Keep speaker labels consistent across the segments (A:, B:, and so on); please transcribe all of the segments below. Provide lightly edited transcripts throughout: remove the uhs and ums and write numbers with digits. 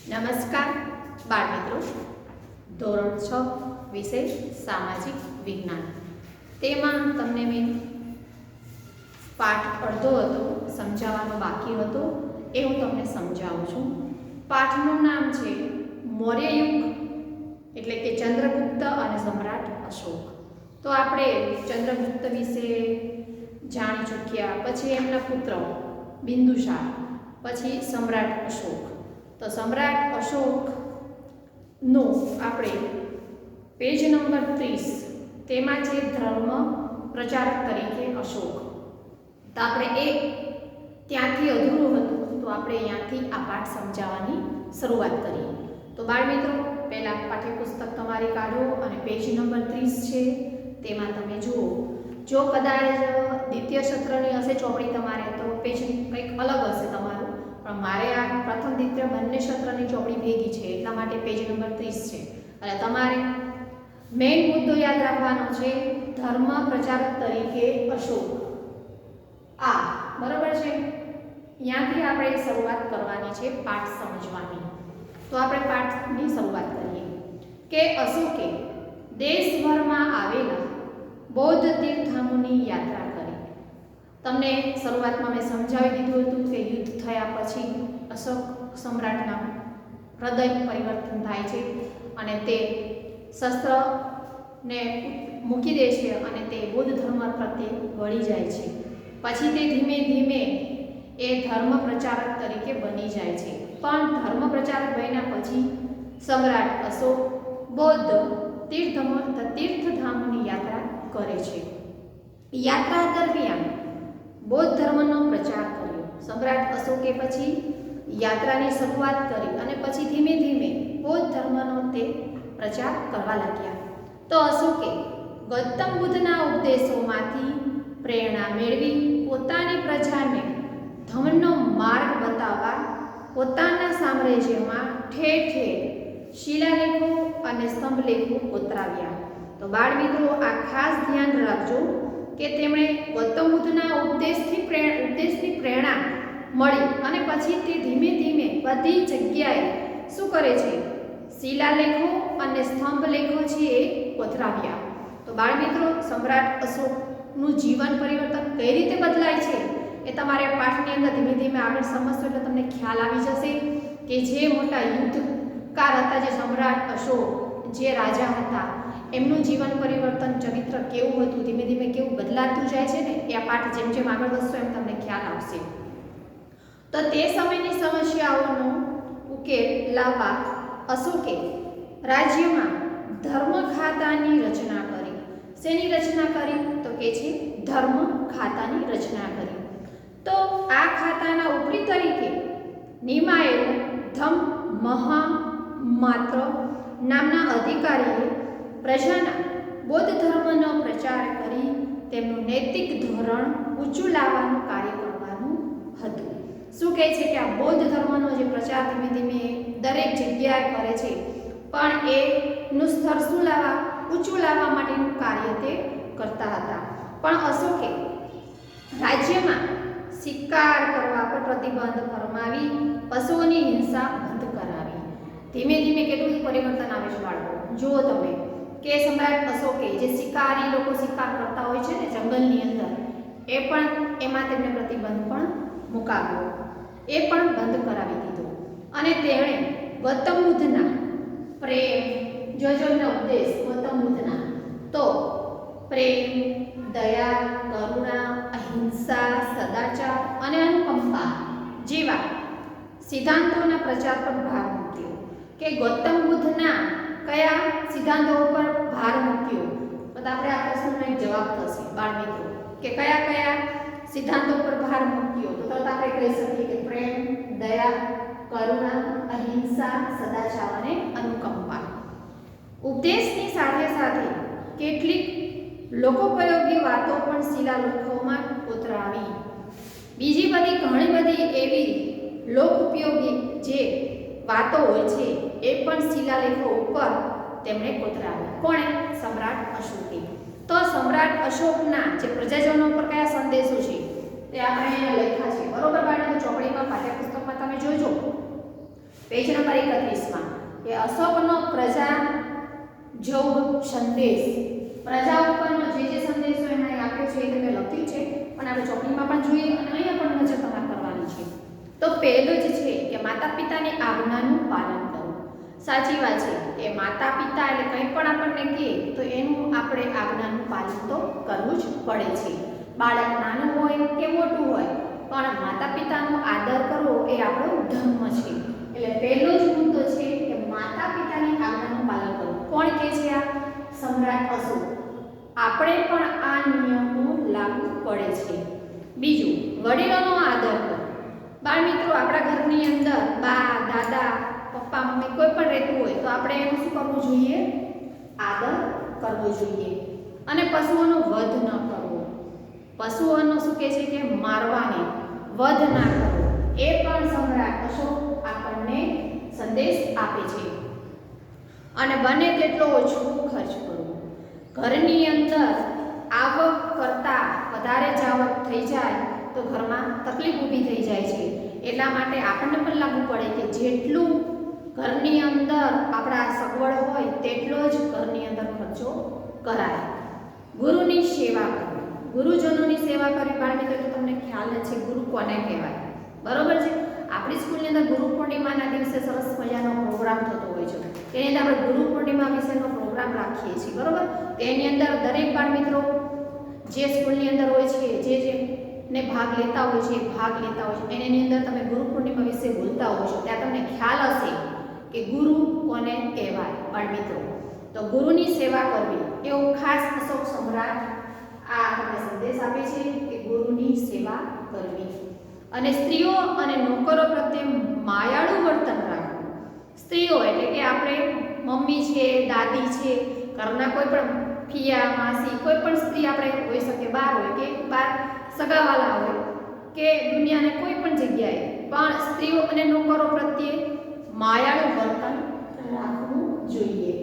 A: નમસ્કાર બાળમિત્રો, ધોરણ 6 વિષય સામાજિક વિજ્ઞાન. તેમાં તમને મેં પાઠ અડધો હતો સમજાવવાનો બાકી હતો એ હું તમને સમજાવું છું. પાઠનું નામ છે મૌર્ય યુગ, એટલે કે ચંદ્રગુપ્ત અને સમ્રાટ અશોક. તો આપણે ચંદ્રગુપ્ત વિશે જાણી ચૂક્યા, પછી એમના પુત્ર બિંદુસાર, પછી સમ્રાટ અશોક. તો સમ્રાટ અશોકનો આપણે પેજ નંબર 30 તેમાં છે ધર્મ પ્રચારક તરીકે અશોક. તો આપણે એ ત્યાંથી અધૂરું હતું, તો આપણે અહીંયાથી આ પાઠ સમજાવવાની શરૂઆત કરીએ. તો બાળમિત્રો, પહેલાં પાઠ્યપુસ્તક તમારી કાઢો અને પેજ નંબર 30 છે તેમાં તમે જુઓ. જો કદાચ દ્વિતીય સત્રની હશે ચોપડી તમારે, તો પેજ કંઈક અલગ હશે તમારું, પણ મારે આ પ્રથમ દ્વિતીય બંને સત્રની ચોપડી ભેગી છે, એટલા માટે પેજ નંબર 30 છે. અને તમારે મેઇન મુદ્દો યાદ રાખવાનો છે ધર્મ પ્રચારક તરીકે અશોક. આ બરાબર છે. અહીંયાથી આપણે શરૂઆત કરવાની છે પાઠ સમજવાની. તો આપણે પાઠની શરૂઆત કરીએ કે અશોકે દેશભરમાં આવેલા બૌદ્ધ તીર્થધામોની યાત્રા કરી. તમને શરૂઆતમાં મેં સમજાવી દીધું હતું કે યુદ્ધ થયા પછી અશોક સમ્રાટના હૃદય પરિવર્તન થાય છે અને તે શસ્ત્રને મૂકી દે છે અને તે બૌદ્ધ ધર્મ પ્રત્યે વળી જાય છે. પછી તે ધીમે ધીમે એ ધર્મ પ્રચારક તરીકે બની જાય છે. પણ ધર્મ પ્રચારક બન્યા પછી સમ્રાટ અશોક બૌદ્ધ તીર્થધામોની યાત્રા કરે છે. યાત્રા દરમિયાન બૌદ્ધ ધર્મનો પ્રચાર કર્યો. સમ્રાટ અશોકે પછી યાત્રાની શરૂઆત કરી અને પછી ધીમે ધીમે બૌદ્ધ ધર્મનો તે પ્રચાર કરવા લાગ્યા. તો અશોકે ગૌતમ બુદ્ધના ઉપદેશોમાંથી પ્રેરણા મેળવી પોતાની પ્રજાને ધર્મનો માર્ગ બતાવવા પોતાના સામ્રાજ્યમાં ઠેર ઠેર શિલાલેખો અને સ્તંભલેખો કોતરાવ્યા. તો બાળમિત્રો, આ ખાસ ધ્યાન રાખજો કે તેમણે ગૌતમ બુદ્ધના ઉપદેશની પ્રેરણા મળી અને પછી તે ધીમે ધીમે બધી જગ્યાએ શું કરે છે? શિલાલેખો અને સ્તંભલેખો છે એ કોતરાવ્યા. તો બાળમિત્રો, સમ્રાટ અશોકનું જીવન પરિવર્તન કઈ રીતે બદલાય છે એ તમારે પાઠની અંદર ધીમે ધીમે આગળ સમજશો એટલે તમને ખ્યાલ આવી જશે કે જે મોટા યુદ્ધકાર હતા, જે સમ્રાટ અશોક જે રાજા હતા, એમનું જીવન પરિવર્તન ચરિત્ર કેવું હતું, ધીમે ધીમે કેવું બદલાતું જાય છે ને, એ આ પાઠ જેમ જેમ આગળ વધશો એમ તમને ખ્યાલ આવશે. તો તે સમયની સમસ્યાઓનો ઉકેલ લાવવા અશોકે રાજ્યમાં ધર્મ ખાતાની રચના કરી. શેની રચના કરી? તો કે છે ધર્મ ખાતાની રચના કરી. તો આ ખાતાના ઉપરી તરીકે નિમાયેલ ધમ મહામાત્ર નામના અધિકારીએ પ્રજાના બૌદ્ધ ધર્મનો પ્રચાર કરી તેમનું નૈતિક ધોરણ ઊંચું લાવવાનું કાર્ય કરવાનું હતું. શું કહે છે કે આ બૌદ્ધ ધર્મનો જે પ્રચાર ધીમે ધીમે દરેક જગ્યાએ કરે છે, પણ એનું સ્તર શું લાવવા, ઊંચું લાવવા માટેનું કાર્ય તે કરતા હતા. પણ અશોકે રાજ્યમાં શિકાર કરવા પર પ્રતિબંધ ફરમાવી પશુઓની હિંસા બંધ કરાવી. ધીમે ધીમે કેટલું પરિવર્તન આવે છે બાળકો, જુઓ તમે કે સમ્રાટ અશોકે જે શિકારી લોકો શિકાર કરતા હોય છે ને જંગલની અંદર, એ પણ એમાં તેમને પ્રતિબંધ પણ મુકાવ્યો, એ પણ બંધ કરાવી દીધો. અને તેણે ગૌતમ બુદ્ધના પ્રેમ, જોજોના ઉપદેશ ગૌતમ બુદ્ધના, તો પ્રેમ, દયા, કરુણા, અહિંસા, સદાચાર અને અનુકંપા જેવા સિદ્ધાંતોના પ્રચાર પર ભાર મૂક્યો. કે ગૌતમ બુદ્ધના કયા સિદ્ધાંતો પર ભાર મૂક્યો? તો આપણે આ પ્રશ્નનો એક જવાબ થશે બાળમિત્રો કે કયા કયા સિદ્ધાંતો પર ભાર મૂક્યો? તો તરત આપણે કહી શકીએ કે પ્રેમ, દયા, કરુણા, અહિંસા, સદાચાર અને અનુકંપા. ઉપદેશની સાથે સાથે કેટલીક લોકોપયોગી વાતો પણ શિલાલેખોમાં કોતરાવી. બીજી બધી ઘણી બધી એવી લોક ઉપયોગી જે વાતો હોય છે એ પણ શિલાલેખો ઉપર તેમણે કોતરાવી. કોણે? સમ્રાટ અશોકે. તો સમ્રાટ અશોકના જે પ્રજાજનો પર કયા સંદેશો છે તે આપણે અહીંયા લખ્યા છે, બરોબર બાળકો? ચોપડીમાં પાઠ્યપુસ્તકમાં તમે જોજો પેજ નંબર 31 અશોકનો પ્રજા જોગ સંદેશ, પ્રજા ઉપરનો જે સંદેશો એમણે આપ્યો છે એ તમે લખ્યું છે, પણ આપણે ચોપડીમાં પણ જોઈએ અને અહીંયા પણ નજર તમારે કરવાની છે. તો પહેલું જ છે કે માતા પિતાની આજ્ઞાનું પાલન કરવું. સાચી વાત છે કે માતા પિતા એટલે કંઈ પણ આપણને કહે તો એનું આપણે આજ્ઞાનું પાલન તો કરવું જ પડે છે. બાળક નાનું હોય કે મોટું હોય પણ માતા પિતાનો આદર કરવો એ આપણો ધર્મ છે. એટલે પહેલો જ મુદ્દો છે કે માતા પિતાની આજ્ઞાનું પાલન કરવું. કોણ કહે છે આ? સમ્રાટ અશોક. આપણે પણ આ નિયમો લાગુ પડે છે. બીજું, વડીલોનો આદર કરવો. બાળ મિત્રો, આપણા ઘરની અંદર બા, દાદા, પપ્પા, મમ્મી કોઈ પણ રહેતું હોય તો આપણે એનું શું કરવું જોઈએ? આદર કરવો જોઈએ. અને પશુઓનો વધ ન કરવો. પશુઓનો શું કહે છે કે મારવાને, વધ ના કરવો. એ પણ સમ્રાટ અશોક આપણને સંદેશ આપે છે. અને બને તેટલો ઓછો ખર્ચ કરવો. ઘરની અંદર આવક કરતાં વધારે જ આવક થઈ જાય તો ઘરમાં તકલીફ ઊભી થઈ જાય છે. એટલા માટે આપણને પણ લાગુ પડે કે જેટલું ઘરની અંદર આપણા સગવડ હોય તેટલો જ ઘરની અંદર ખર્ચો કરાય. ગુરુની સેવા કરવી. ગુરુજનોની સેવા કરવી. બાળ મિત્રો, તો તમને ખ્યાલ જ છે ગુરુ કોને કહેવાય, બરોબર છે? આપણી સ્કૂલની અંદર ગુરુ પૂર્ણિમાના દિવસે સરસ મજાનો પ્રોગ્રામ થતો હોય છે. તેની અંદર આપણે ગુરુ પૂર્ણિમા વિશેનો પ્રોગ્રામ રાખીએ છીએ, બરોબર? તેની અંદર દરેક બાળ મિત્રો જે સ્કૂલની અંદર હોય છે, જે ને ભાગ લેતા હોય છે, એની અંદર તમે ગુરુ પૂર્ણિમા વિશે બોલતા હોય છો, ત્યાં તમને ખ્યાલ હશે કે ગુરુ કોને કહેવાય. બાળ મિત્રો, તો ગુરુની સેવા કરવી એવો ખાસ અશોક સમ્રાટ આ આપણને સંદેશ આપે છે કે ગુરુની સેવા કરવી. અને સ્ત્રીઓ અને નોકરો પ્રત્યે માયાળુ વર્તન રાખવું. સ્ત્રીઓ એટલે કે આપણે મમ્મી છે, દાદી છે, ઘરના કોઈ પણ ફિયા, માસી, કોઈ પણ સ્ત્રી આપણે હોઈ શકે, બહાર હોય કે બહાર સગાવાલા હોય કે દુનિયાને કોઈ પણ જગ્યાએ, પણ સ્ત્રીઓ અને નોકરો પ્રત્યે માયાળુ વર્તન રાખવું જોઈએ.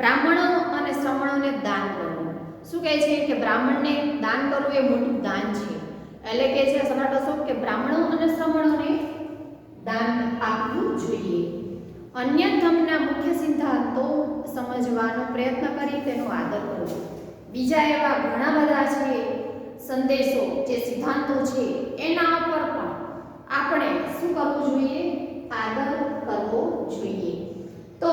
A: બ્રાહ્મણો અને શ્રમણોને દાન કરવું. શું કહે છે કે બ્રાહ્મણને દાન કરવું એ મોટું દાન છે. એટલે કે છે સમ્રાટ અશોક કે બ્રાહ્મણો અને શ્રમણોને દાન આપવું જોઈએ. અન્ય ધર્મના મુખ્ય સિદ્ધાંતો સમજવાનો પ્રયત્ન કરી તેનો આદર કરવો. બીજા એવા ઘણા બધા છે સંદેશો, જે સિદ્ધાંતો છે, એના પર પણ આપણે શું કરવું જોઈએ? આદર કરવો જોઈએ. તો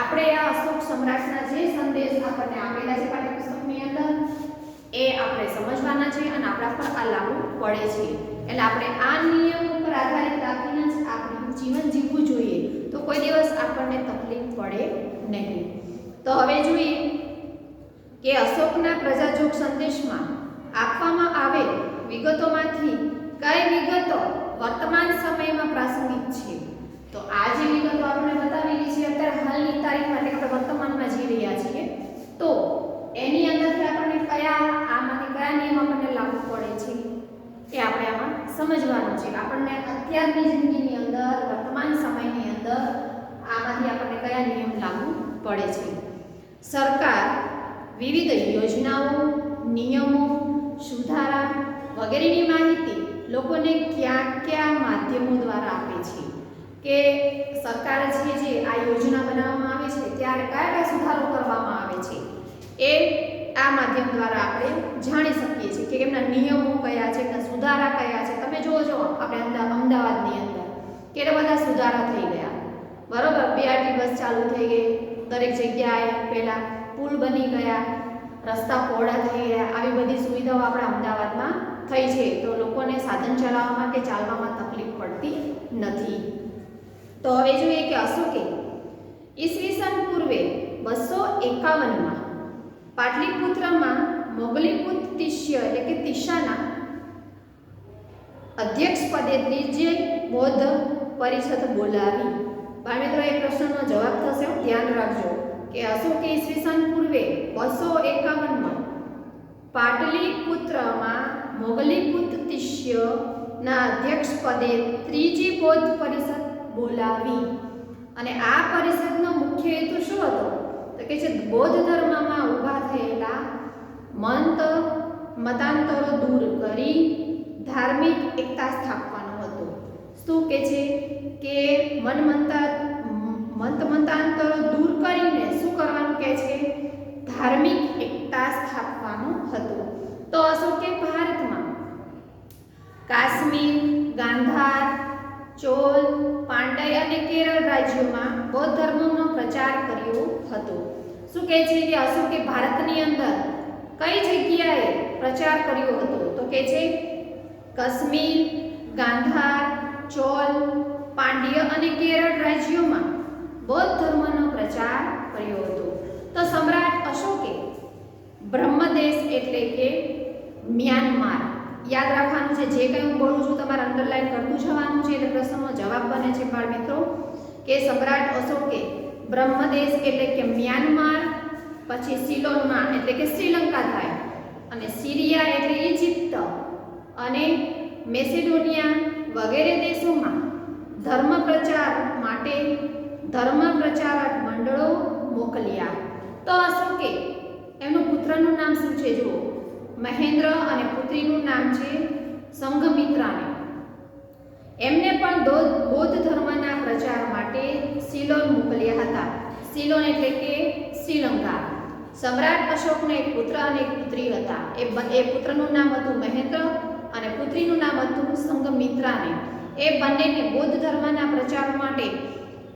A: આપણે આ અશોક સમ્રાટના જે સંદેશ આપણને આપેલા છે પાઠ્યપુસ્તકની અંદર એ આપણે સમજવાના છે અને આપણા પર આ લાગુ પડે છે. એટલે આપણે આ નિયમ ઉપર આધારિત રાખીને જ આપણું જીવન જીવવું જોઈએ, તો કોઈ દિવસ આપણને તકલીફ પડે નહીં. તો હવે જોઈએ કે અશોકના પ્રજાજોગ સંદેશમાં આપવામાં આવેલ વિગતોમાંથી કઈ વિગતો વર્તમાન સમયમાં પ્રાસંગિક છે. તો આ જે વિગતો આપણે બતાવેલી છે અત્યારે હાલની તારીખમાં, એટલે આપણે વર્તમાનમાં જીવી રહ્યા છીએ, તો એની અંદરથી આપણને આમાંથી કયા નિયમ આપણને લાગુ પડે છે એ આપણે આમાં સમજવાનું છે. આપણને અત્યારની જિંદગીની અંદર, વર્તમાન સમયની અંદર આમાંથી આપણને કયા નિયમ લાગુ પડે છે. સરકાર વિવિધ યોજનાઓ, નિયમો, સુધારા વગેરેની માહિતી લોકોને કયા માધ્યમો દ્વારા આપે છે. કે સરકાર છે જે આ યોજના બનાવવામાં આવે છે ત્યારે કયા સુધારો કરવામાં આવે છે એ આ માધ્યમ દ્વારા આપણે જાણી શકીએ છીએ કે એમના નિયમો કયા છે, એમના સુધારા કયા છે. તમે જોજો આપણે અમદાવાદની અંદર કેટલા બધા સુધારા થઈ ગયા, બરોબર? BRT બસ ચાલુ થઈ ગઈ, દરેક જગ્યાએ પહેલા પુલ બની ગયા, રસ્તા પહોળા થઈ ગયા. આવી બધી સુવિધાઓ આપણા અમદાવાદમાં થઈ છે, તો લોકોને સાધન ચલાવવામાં કે ચાલવામાં તકલીફ પડતી નથી. તો હવે જોઈએ કે અશોકે ઈસવીસન પૂર્વે 251માં પાટલીપુત્રમાં મોગલીપુત તિષ્ય એટલે કે તિશાના અધ્યક્ષ પદે ત્રીજી બૌદ્ધ પરિષદ બોલાવી. બાળ મિત્રો, એ પ્રશ્નનો જવાબ થશે, ધ્યાન રાખજો કે અશોકે ઈસવીસન પૂર્વે 251માં પાટલીપુત્રમાં મોગલીપુત તિષ્યના અધ્યક્ષ પદે ત્રીજી બૌદ્ધ પરિષદ બોલાવી. અને આ પરિષદનો મુખ્ય હેતુ શું હતો? તો કે છે બૌદ્ધ ધર્મમાં ઊભા થયેલા મતાંતરો દૂર કરી ધાર્મિક એકતા સ્થાપવાનો હતો. શું કે છે કે મતાંતરો દૂર કરીને શું કરવાનું કહે છે? ધાર્મિક એકતા સ્થાપવાનું હતું. તો અશોકે ભારતમાં કાશ્મીર, ગાંધાર, ચોલ, પાંડ્ય અને કેરળ રાજ્યોમાં બૌદ્ધ ધર્મનો પ્રચાર કર્યો હતો. શું કહે છે કે અશોકે ભારતની અંદર કઈ જગ્યાએ પ્રચાર કર્યો હતો? તો કહે છે કાશ્મીર, ગાંધાર, ચોલ, પાંડ્ય અને કેરળ રાજ્યોમાં બૌદ્ધ ધર્મનો પ્રચાર કર્યો હતો. તો સમ્રાટ અશોકે બ્રહ્મદેશ એટલે કે મ્યાનમાર, યાદ રાખવાનું છે. જે કંઈ હું બોલું છું તમારે અંડરલાઈન કરતું જવાનું છે, એટલે પ્રશ્નનો જવાબ બને છે બાળ મિત્રો કે સમ્રાટ અશોકે બ્રહ્મદેશ એટલે કે મ્યાનમાર, પછી સિલોનમાં એટલે કે શ્રીલંકા થાય, અને સિરિયા એટલે ઇજિપ્ત અને મેસેડોનિયા વગેરે દેશોમાં ધર્મ પ્રચાર માટે ધર્મ પ્રચારક મંડળો મોકલ્યા. તો અશોકે એમનું પુત્રનું નામ શું છે? જુઓ, મહેન્દ્ર, અને પુત્રીનું નામ છે સંઘમિત્રાને. એમને પણ બૌદ્ધ ધર્મના પ્રચાર માટે સિલોન મોકલ્યા હતા. સિલોન એટલે કે શ્રીલંકા. સમ્રાટ અશોકનો એક પુત્ર અને એક પુત્રી હતા. એ પુત્રનું નામ હતું મહેન્દ્ર અને પુત્રીનું નામ હતું સંઘમિત્રાને. એ બંનેને બૌદ્ધ ધર્મના પ્રચાર માટે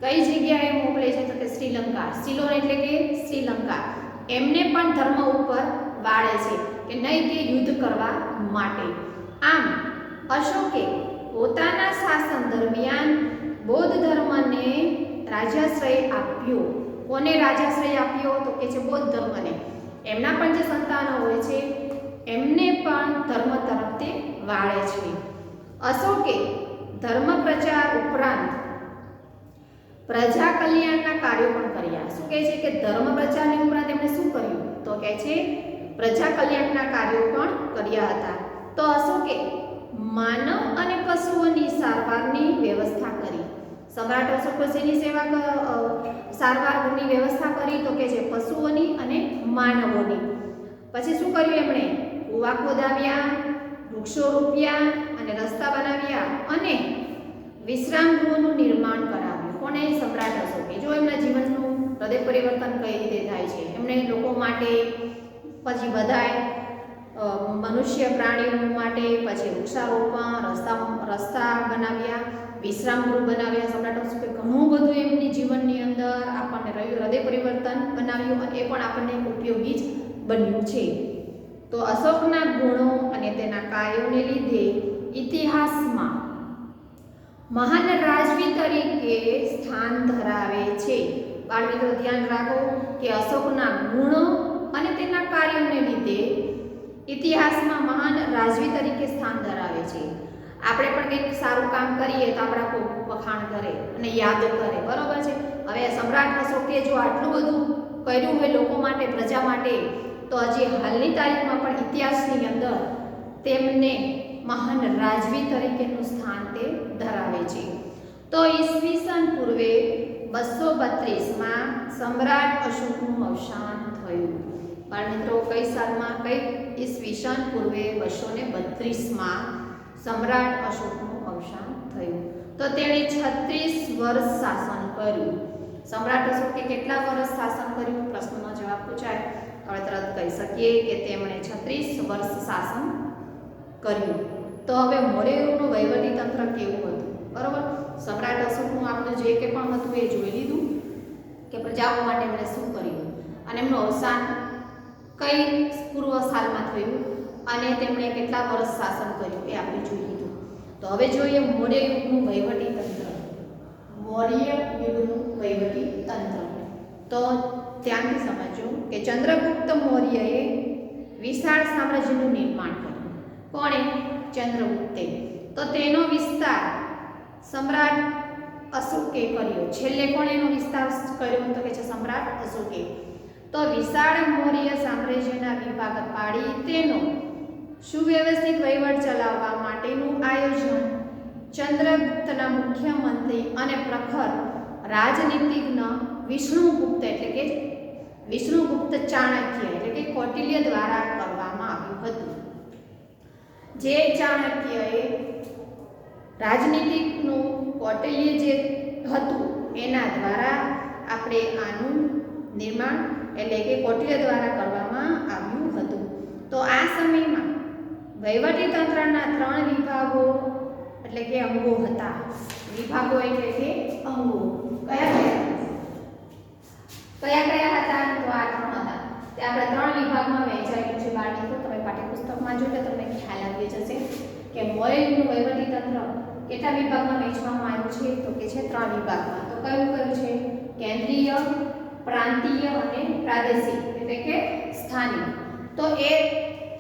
A: કઈ જગ્યાએ મોકલે છે? તો કે શ્રીલંકા. સિલોન એટલે કે શ્રીલંકા. એમને પણ ધર્મ ઉપર વાળે છે કે નહીં કે યુદ્ધ કરવા માટે. આમ અશોકે પોતાના શાસન દરમિયાન બૌદ્ધ ધર્મને રાજાશ્રય આપ્યો. કોને રાજાશ્રય આપ્યો? તો કે છે બૌદ્ધ ધર્મને. એમના પણ જે સંતાનો હોય છે એમને પણ ધર્મ તરફ તે વાળે છે. અશોકે ધર્મ પ્રચાર ઉપરાંત પ્રજા કલ્યાણના કાર્યો પણ કર્યા. શું કહે છે કે ધર્મ પ્રચારની ઉપરાંત એમણે શું કર્યું? તો કહે છે પ્રજા કલ્યાણના કાર્યો પણ કર્યા હતા. તો અશોકે માનવ અને પશુઓની સારવારની વ્યવસ્થા કરી. સમ્રાટ અશોકે શેની સારવારની વ્યવસ્થા કરી? તો કે છે પશુઓની અને માનવોની. પછી શું કર્યું એમણે? કૂવા ખોદાવ્યા, વૃક્ષો રોપ્યા અને રસ્તા બનાવ્યા અને વિશ્રામ ગૃહોનું નિર્માણ કરાવ્યું. કોને? સમ્રાટ અશોકે. જો એમના જીવનનું હૃદય પરિવર્તન કઈ રીતે થાય છે. એમણે લોકો માટે, પછી બધાય મનુષ્ય પ્રાણીઓ માટે, પછી વૃક્ષારોપણ, રસ્તા બનાવ્યા, વિશ્રામ ગૃહ બનાવ્યા. સમ્રાટ અશોકે ઘણું બધું એમની જીવનની અંદર આપણને હૃદય પરિવર્તન બનાવ્યું અને એ પણ આપણને ઉપયોગી જ બન્યું છે. તો અશોકના ગુણો અને તેના કાર્યોને લીધે ઇતિહાસમાં મહાન રાજવી તરીકે સ્થાન ધરાવે છે. બાળ મિત્રો ધ્યાન રાખો કે અશોકના ગુણો અને તેના કાર્યોને લીધે ઇતિહાસમાં મહાન રાજવી તરીકે સ્થાન ધરાવે છે. આપણે પણ કંઈક સારું કામ કરીએ તો આપણા કોઈ વખાણ કરે અને યાદ કરે, બરોબર છે. હવે સમ્રાટ અશોકે જો આટલું બધું કર્યું હોય લોકો માટે, પ્રજા માટે, તો હજી હાલની તારીખમાં પણ ઇતિહાસની અંદર તેમને મહાન રાજવી તરીકેનું સ્થાન તે ધરાવે છે. તો ઈસવીસન પૂર્વે 232માં સમ્રાટ અશોકનું અવસાન થયું. બાળ મિત્રો કઈ સાલમાં? કઈ? ઈસવીસન પૂર્વે 232માં સમ્રાટ અશોકનું અવસાન થયું. તો તેણે 36 વર્ષ શાસન કર્યું. સમ્રાટ અશોકે કેટલા વર્ષ શાસન કર્યું? પ્રશ્નનો જવાબ પૂછાય હવે તરત કહી શકીએ કે તેમણે 36 વર્ષ શાસન કર્યું. તો હવે મૌર્યોનું વહીવટી તંત્ર કેવું હતું? બરોબર. સમ્રાટ અશોકનું આપણે જે કંઈ પણ હતું એ જોઈ લીધું કે પ્રજાઓ માટે એમણે શું કર્યું અને એમનું અવસાન કઈ પૂર્વ સાલમાં થયું અને તેમણે કેટલા વર્ષ શાસન કર્યું એ આપણે જોઈ લીધું. તો હવે જોઈએ મૌર્ય યુગનું વહીવટી તંત્ર. મૌર્ય યુગનું વહીવટી તંત્ર. તો ધ્યાનથી સમજો કે ચંદ્રગુપ્ત મૌર્યએ વિશાળ સામ્રાજ્યનું નિર્માણ કર્યું. કોણે? ચંદ્રગુપ્તે. તો તેનો વિસ્તાર સમ્રાટ અશોકે કર્યો. છેલ્લે કોણે એનો વિસ્તાર કર્યો? તો કે છે સમ્રાટ અશોકે. તો વિશાળ મૌર્ય સામ્રાજ્યના વિભાગ પાડી તેનો સુવ્યવસ્થિત વહીવટ ચલાવવા માટેનું આયોજન ચંદ્રગુપ્તના મુખ્યમંત્રી અને પ્રખર રાજનીતિજ્ઞ વિષ્ણુગુપ્ત એટલે કે વિષ્ણુગુપ્ત ચાણક્ય એટલે કે કૌટિલ્ય દ્વારા કરવામાં આવ્યું હતું. જે ચાણક્યએ રાજનીતિકનું કૌટિલ્ય જે હતું એના દ્વારા આપણે આનું નિર્માણ એટલે કે કૌટિલ્ય દ્વારા કરવામાં આવ્યું હતું. તો આ સમયમાં વહીવટી તંત્રના 3 વિભાગો એટલે કે અંગો હતા. વિભાગો એટલે કે અંગો કયા હતા? તો આ 3 હતા. તે આપણે 3 વિભાગમાં વહેંચાયેલું છે. બાળકો તમે પાઠ્યપુસ્તકમાં જોઈ તો તમને ખ્યાલ આવી જશે કે મોરેલનું વહીવટી તંત્ર કેટલા વિભાગમાં વહેંચવામાં આવ્યું છે? તો કે છે 3 વિભાગમાં. તો કયું છે? કેન્દ્રીય, પ્રાંતીય અને પ્રાદેશિક એટલે કે સ્થાનિક. તો એ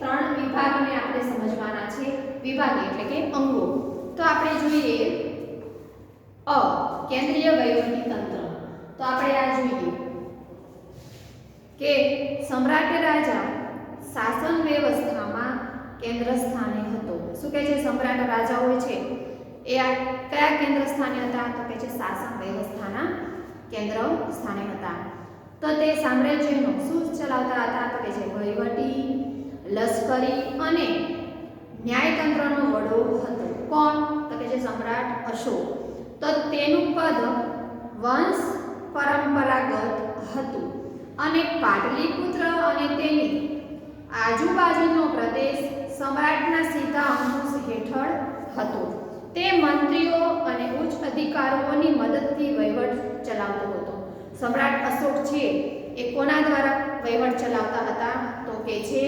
A: 3 વિભાગોને આપણે સમજવાના છે. વિભાગ એટલે કે અંગો. તો આપણે જોઈએ કેન્દ્રીય વહીવટી તંત્ર. તો આપણે આ જોઈએ કે સમ્રાટ રાજા શાસન વ્યવસ્થામાં કેન્દ્ર સ્થાને હતો. શું કહે છે? સમ્રાટ રાજા હોય છે એ આ કયા કેન્દ્ર સ્થાને હતા? તો કે છે શાસન વ્યવસ્થાના કેન્દ્ર સ્થાને હતા. તો તે સામ્રાજ્યનો શું ચલાવતા હતા? તો કે છે વહીવટી, લશ્કરી અને ન્યાયતંત્રનો વડો હતો. કોણ? તો કે છે સમ્રાટ અશોક. તો તેનું પદ વંશ પરંપરાગત હતું અને પાટલીપુત્ર અને તેની આજુબાજુનો પ્રદેશ સમ્રાટના સીધા અંકુશ હેઠળ હતો. તે મંત્રીઓ અને ઉચ્ચ અધિકારીઓની મદદથી વહીવટ ચલાવતો હતો. સમ્રાટ અશોક છે એ કોના દ્વારા વહીવટ ચલાવતા હતા? તો કે છે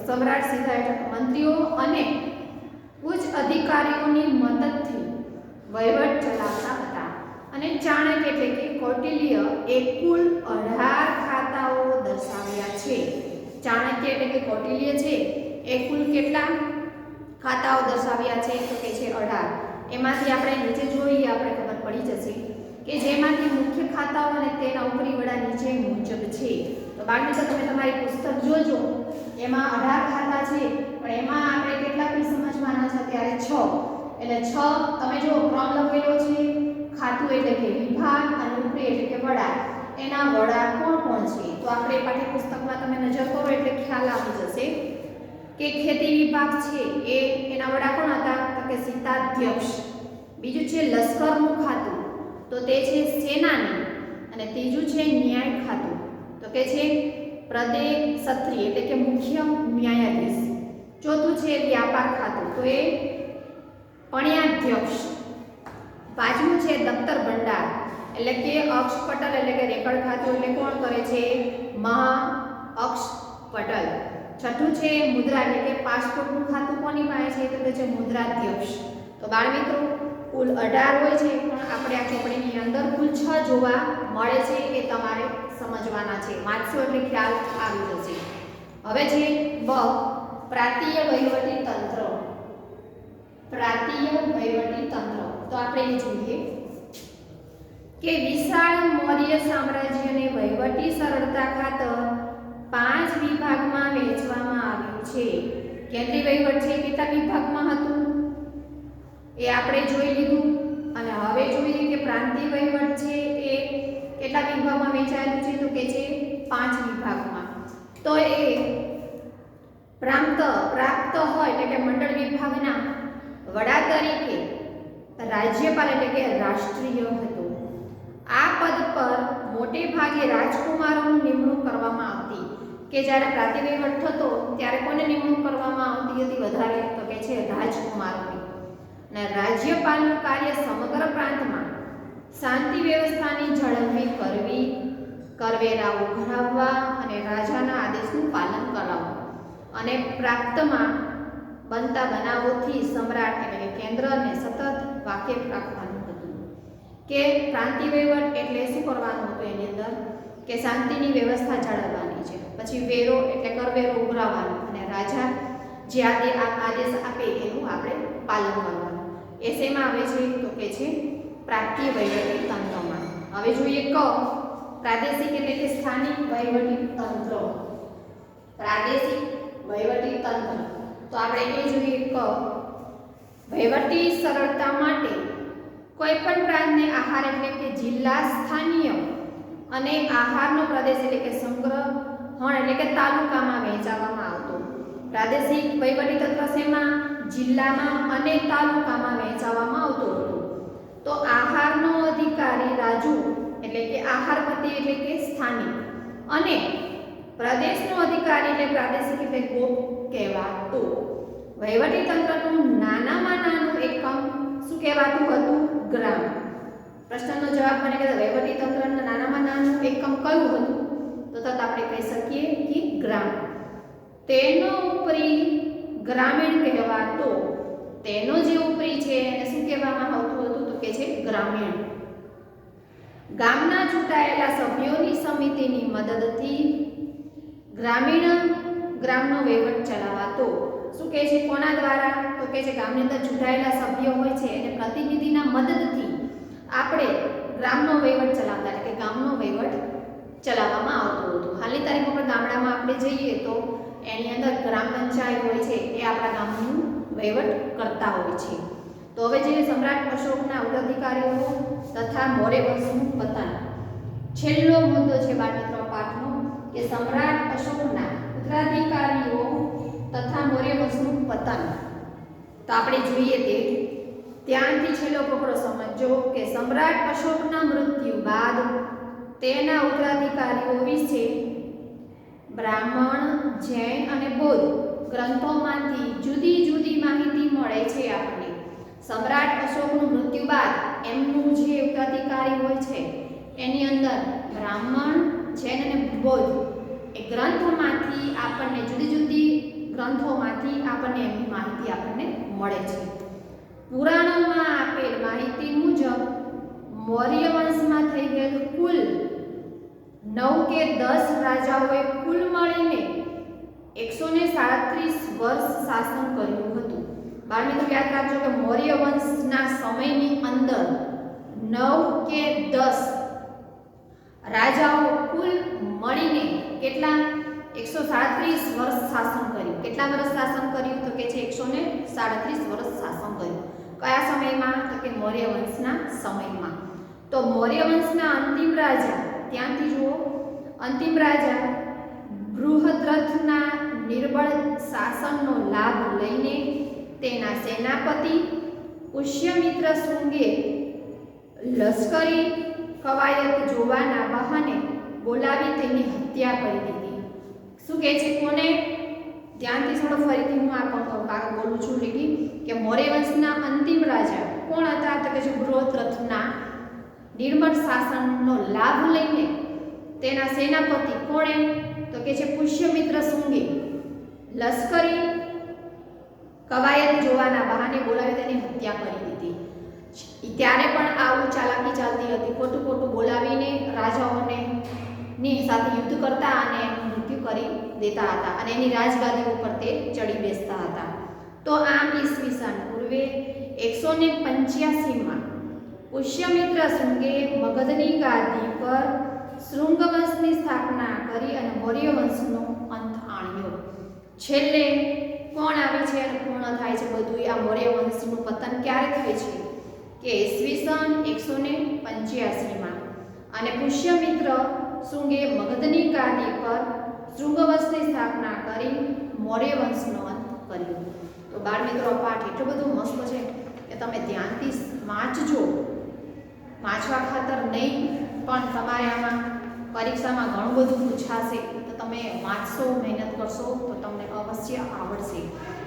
A: સમ્રાટ સીધા હેઠળ મંત્રીઓ અને ઉચ્ચ અધિકારીઓની મદદથી વહીવટ ચલાવતા હતા. અને ચાણક્ય એટલે કે કૌટિલ્ય એ કુલ 18 ખાતાઓ દર્શાવ્યા છે. ચાણક્ય એટલે કે કૌટિલ્ય છે એ કુલ કેટલા ખાતાઓ દર્શાવ્યા છે? તો કે છે 18. એમાંથી આપણે નીચે જોઈએ આપણે ખબર પડી જશે કે જેમાંથી મુખ્ય ખાતાઓ અને તેના ઉપરી વડા નીચે મુજબ છે. તો બાળમિત્રો તમે તમારી પુસ્તક જોજો, એમાં 18 ખાતા છે પણ એમાં આપણે કેટલા પી સમજવાના છે? ત્યારે 6. એટલે 6 તમે જો ક્રમ લખેલો છે. ખાતું એટલે કે વિભાગ અને ઉપરી એટલે કે વડા. એના વડા કોણ કોણ છે? તો આપણે પાઠ્યપુસ્તકમાં તમે નજર કરો એટલે ખ્યાલ આવી જશે કે ખેતી વિભાગ છે એ એના વડા કોણ હતા? તો કે સીતાધ્યક્ષ. બીજું છે લશ્કરનું ખાતું, તો તે છે સેનાની. અને ત્રીજું છે ન્યાય ખાતું, તો કે છે પ્રદેશ ક્ષત્રિય એટલે કે મુખ્ય ન્યાયાધીશ. ચોથું છે વ્યાપાર ખાતું, તો એ પણ્યાધ્યક્ષ. પાંચમું છે દફતર ભંડાર એટલે કે અક્ષપટલ એટલે કે રેકર્ડ ખાતું, એટલે કોણ કરે છે? મહા અક્ષપટલ. છઠ્ઠું છે મુદ્રા એટલે કે પાસપોર્ટનું ખાતું કોની પાસે છે? તો કે છે મુદ્રાધ્યક્ષ. તો બાળમિત્રો કુલ 18 હોય છે પણ આપણે આ ચોપડીની અંદર કુલ 6 જોવા મળે છે. એ તમારે સમજવાના છે. વાંચશો એટલે ખ્યાલ આવી જશે. હવે છે પ્રાંતીય વહીવટી તંત્ર. પ્રાંતીય વહીવટી તંત્ર. તો આપણે એ જોઈએ કે વિશાળ મૌર્ય સામ્રાજ્યને વહીવટી સરળતા ખાતર 5 વિભાગમાં વહેંચવામાં આવ્યું છે. કેન્દ્રીય વહીવટ છે કેટલા વિભાગમાં હતું એ આપણે જોઈ લીધું. અને હવે જોઈએ કે પ્રાંતીય વહીવટ છે એ કેટલા વિભાગમાં વહેંચાયેલું છે? તો કે છે 5 વિભાગમાં. તો એ પ્રાપ્ત હોય એટલે કે મંડળ વિભાગના વડા તરીકે રાજ્યપાલ એટલે કે રાષ્ટ્રીય હતો. આ પદ પર મોટે ભાગે રાજકુમારોની નિમણૂક કરવામાં આવતી. કે જ્યારે પ્રાંતીય વહીવટ થતો ત્યારે કોને નિમણૂક કરવામાં આવતી હતી વધારે? તો કે છે રાજકુમારોની. અને રાજ્યપાલનું કાર્ય સમગ્ર પ્રાંતમાં શાંતિ વ્યવસ્થાની જાળવણી કરવી, કરવેરાઓ ભરાવવા અને રાજાના આદેશનું પાલન કરાવવું અને પ્રાંતમાં બનતા બનાવોથી સમ્રાટ એટલે કે કેન્દ્રને સતત વાકેફ રાખવાનું હતું. કે પ્રાંતીય વહીવટ એટલે શું કરવાનું હતું? એની અંદર કે શાંતિની વ્યવસ્થા જાળવવાની છે. પછી વેરો એટલે કરવેરો ઉઘરાવવાનો અને રાજા જે આદેશ આપે એનું આપણે પાલન કરવાનું. એ શેમાં આવે છે? તો કે છે પ્રાંતીય વહીવટી તંત્રમાં. હવે જોઈએ પ્રાદેશિક એટલે કે સ્થાનિક વહીવટી તંત્ર. પ્રાદેશિક વહીવટી તંત્ર. તો આપણે એ જોઈએ વહીવટી સરળતા માટે કોઈ પણ પ્રાંતને આહાર એટલે કે જિલ્લા, સ્થાનીય અને આહારનો પ્રદેશ એટલે કે સંગ્રહણ એટલે કે તાલુકામાં વહેંચવામાં આવતો. પ્રાદેશિક વહીવટી તંત્ર શેમાં? જિલ્લામાં અને તાલુકામાં વહેંચવામાં આવતો હતો. તો આહારનો અધિકારી રાજુ એટલે કે આહારપતિ એટલે કે સ્થાનિક અને પ્રદેશનો અધિકારી એટલે પ્રાદેશિક એટલે ગોપ કહેવાતો. વહીવટી તંત્રનું નાનામાં નાનું એકમ શું કહેવાતું હતું? ગ્રામ. પ્રશ્નનો જવાબ મને કે વહીવટી તંત્રના નાનામાં નાનું એકમ કયું હતું? તો તત આપણે કહી શકીએ કે ગ્રામ. તેનો ઉપરી ગ્રામીણ કહેવાતો. તેનો જે ઉપરી છે એને શું કહેવામાં આવતું હતું? તો કે છે ગ્રામીણ. ગામના ચૂંટાયેલા સભ્યોની સમિતિની મદદથી ગ્રામનો વહીવટ ચલાવાતો. શું કહે છે? કોના દ્વારા? તો કે છે ગામની અંદર ચૂંટાયેલા સભ્યો હોય છે અને પ્રતિનિધિના મદદથી આપણે ગ્રામનો વહીવટ ચલાવતા એટલે કે ગામનો વહીવટ ચલાવવામાં આવતો હતો. હાલની તારીખ પર ગામડામાં આપણે જઈએ તો એની અંદર ગ્રામ પંચાયત હોય છે એ આપણા ગામનું વહીવટ કરતા હોય છે. તો હવે જે સમ્રાટ અશોકના ઉત્તરાધિકારીઓ તથા મૌર્ય વંશનું પતન, છેલ્લો મુદ્દો છે બાળમિત્રો પાઠનો કે સમ્રાટ અશોકના ઉત્તરાધિકારીઓ તથા મૌર્ય વંશનું પતન. તો આપણે જોઈએ તે ત્યાંથી છેલ્લો ફકરો સમજો કે સમ્રાટ અશોકના મૃત્યુ બાદ તેના ઉત્તરાધિકારીઓ વિશે બ્રાહ્મણ, જૈન અને બૌદ્ધ ગ્રંથોમાંથી જુદી જુદી માહિતી મળે છે આપણને. સમ્રાટ અશોકનું મૃત્યુ બાદ એમનું જે ઉત્તરાધિકારી હોય છે એની અંદર બ્રાહ્મણ, જૈન અને બૌદ્ધ એ ગ્રંથમાંથી આપણને જુદી જુદી ગ્રંથોમાંથી આપણને એમની માહિતી આપણને મળે છે. પુરાણોમાં આપેલ માહિતી મુજબ મૌર્ય વંશમાં થઈ ગયેલું કુલ 9 કે 10 રાજાઓએ કુલ મળીને 137 વર્ષ શાસન કર્યું હતું. બાળમિત્રો યાદ રાખજો કે મૌર્ય વંશના સમયની અંદર 9 કે 10 રાજાઓ કુલ મળીને કેટલા 137 વર્ષ શાસન કર્યું. કેટલા વર્ષ શાસન કર્યું? તો કે છે 137 વર્ષ શાસન કર્યું. કયા સમયમાં? તો કે મૌર્ય વંશના સમયમાં. તો મૌર્ય વંશના અંતિમ રાજા, ત્યાંથી જુઓ, અંતિમ રાજા બૃહદ્રથના નિર્બળ શાસનનો લાભ લઈને તેના સેનાપતિ પુષ્યમિત્ર શુંગે લશ્કરી કવાયત જોવાના બહાને બોલાવી તેની હત્યા કરી દીધી. શું કહે છે? કોને? ધ્યાનથી થોડો ફરીથી હું આ બોલું છું કે મૌર્ય વંશના અંતિમ રાજા કોણ હતા? તો કે છે બૃહદ્રથના નિર્મળ શાસનનો લાભ લઈને તેના સેનાપતિ કોણે? તો કે છે પુષ્યમિત્ર શુંગે લશ્કરી કવાયત જોવાના બહાને બોલાવી તેની હત્યા કરી દીધી. ત્યારે પણ આવું ચાલાકી ચાલતી હતી. ખોટું ખોટું બોલાવીને રાજાઓને ની સાથે યુદ્ધ કરતા અને એનું મૃત્યુ કરી દેતા હતા અને એની રાજગાદી ઉપર તે ચડી બેસતા હતા. તો આમ ઈસવીસન પૂર્વે 185માં પુષ્યમિત્ર શુંગે મગધની ગાદી પર શૃંગવંશની સ્થાપના કરી અને મૌર્ય વંશનો અંત આણ્યો. છેલ્લે કોણ આવે છે અને પૂર્ણ થાય છે બધું? આ મૌર્ય વંશનું પતન ક્યારે થાય છે? કે ઈસવીસન 185માં. અને પુષ્યમિત્ર શુંગે મગધની ગાદી પર શૃંગવંશની સ્થાપના કરી મૌર્ય વંશનો અંત કર્યો. તો બાળમિત્રો પાઠ એટલો બધો મસ્ત છે કે તમે ધ્યાનથી વાંચજો. વાંચવા ખાતર નહીં પણ તમારે આમાં પરીક્ષામાં ઘણું બધું પૂછાશે તો તમે વાંચશો, મહેનત કરશો તો તમને અવશ્ય આવડશે.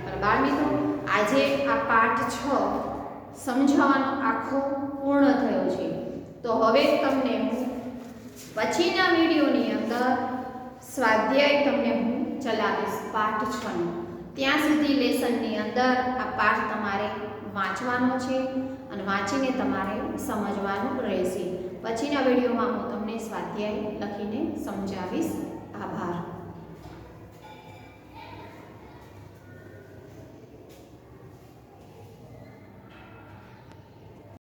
A: અને બાળમિત્રો આજે આ પાઠ 6 સમજાવવાનો આખો પૂર્ણ થયો છે. તો હવે તમને હું પછીના વિડીયોની અંદર સ્વાધ્યાય તમને હું ચલાવીશ પાઠ 6નો. ત્યાં સુધી લેસનની અંદર આ પાઠ તમારે વાંચવાનો છે અને વાંચીને તમારે સમજવાનું રહેશે. પછીના વિડીયોમાં હું તમને સ્વાધ્યાય લખીને સમજાવીશ. આભાર.